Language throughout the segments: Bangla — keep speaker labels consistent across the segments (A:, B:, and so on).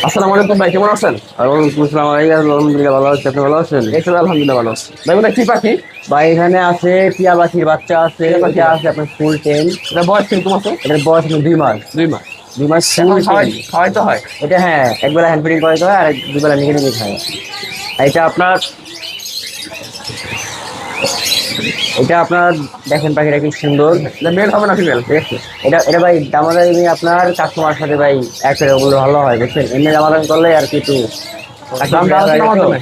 A: আসসালামু আলাইকুম ভাই, কেমন আছেন?
B: ওয়ালাইকুম আসসালাম ভাই, আলহামদুলিল্লাহ ভালো আছি। আপনি ভালো আছেন?
A: এই তো আলহামদুলিল্লাহ ভালো আছি। ভাই ওটা কি পাখি?
B: ভাই এখানে আছে টিয়া পাখির বাচ্চা আছে,
A: টিয়া পাখি
B: এটা আছে আপনার ফুল টেম।
A: এটা বয়স কিরকম আছে?
B: এটার বয়স হলো 2 মাস।
A: 2 মাস।
B: 2 মাস
A: এখন
B: ফুল টেম।
A: খাওয়াইতে হয়?
B: এটা হ্যাঁ, একবেলা হ্যান্ড ফিডিং করাইতে হয় আর দুবেলা নিজে নিজে খায়। আর এটা আপনার দেখেন পাখিটা কি সুন্দর।
A: এটা মেল হবে না ফিমেল?
B: ঠিক আছে, এটা এটা ভাই দামাদামি আপনার কাস্টমার সাথে ভাই এক করে বললে ভালো হয়, বুঝছেন? এমনি দামাদামি করলে আর কিছু
A: দামটা আলোচনার মাধ্যমে?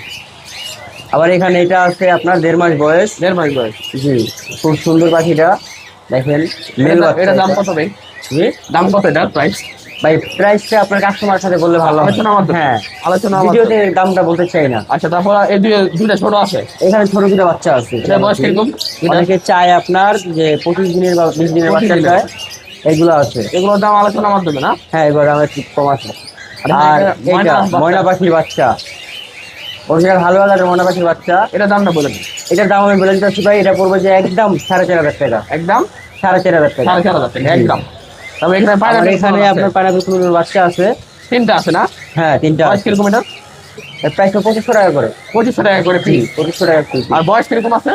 B: আবার এখানে এটা আছে আপনার 1.5 মাস বয়স।
A: 1.5 মাস বয়স।
B: জি, খুব সুন্দর পাখিটা দেখেন। মেল বাচ্চা।
A: এটা দাম কত ভাই?
B: জি,
A: দাম কত এটা প্রাইস?
B: ভাই প্রাইসটা আপনার কাস্টমার সাথে বললে ভালো হয়।
A: আলোচনার মাধ্যমে?
B: হ্যাঁ,
A: আলোচনার
B: ভিডিওতে
A: মাধ্যমে।
B: দামটা বলতে চাই না।
A: আচ্ছা, তারপর এই দুইটা ছোট আছে?
B: এখানে ছোট ছোট বাচ্চা আছে।
A: এটা বয়স কিরকম?
B: অনেকে চায় আপনার যে 25 দিনের বা 20 দিনের
A: 25
B: বাচ্চা
A: দিনের।
B: চায়, এগুলো আছে।
A: এগুলোর দাম আলোচনার মাধ্যমে না?
B: হ্যাঁ, এবার আমার একটু কম আছে।
A: আর
B: আর
A: ময়না
B: এইটা
A: বাচ্চা?
B: ময়না পাখির বাচ্চা, অরিজিনাল হালুয়া গাছের ময়না পাখির বাচ্চা।
A: এটা দামটা বলে দিন।
B: এটার দাম আমি বলে দিচ্ছি ভাই, এটা পড়বে যে একদম 4,500 টাকা।
A: একদম
B: 4,500 টাকা।
A: 4,500 টাকা একদম। তবে এখানে
B: আর এখানে আপনার পাইনাপেল কুমিরের বাচ্চা আছে।
A: তিনটা আছে না?
B: হ্যাঁ, 3টা।
A: বয়স কিরকম এটা?
B: প্রাইস 2500 টাকা করে।
A: 2500 টাকা করে
B: জি,
A: পিস।
B: 2500 টাকা পিস।
A: আর বয়স কিরকম আছে?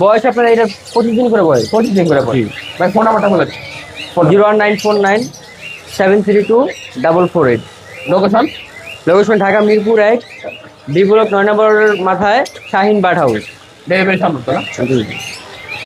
B: বয়স আপনার এটা 25 দিন করে বয়স।
A: 25 দিন করে বয়স। ভাই ফোন নাম্বারটা বলে দিন।
B: 01949 732 448।
A: Location?
B: Location Dhaka Mirpur 1, B block 9 নম্বর মাথায় শাহিন বার্ড হাউস।
A: ডেলিভারি সম্ভব তো না?
B: জি।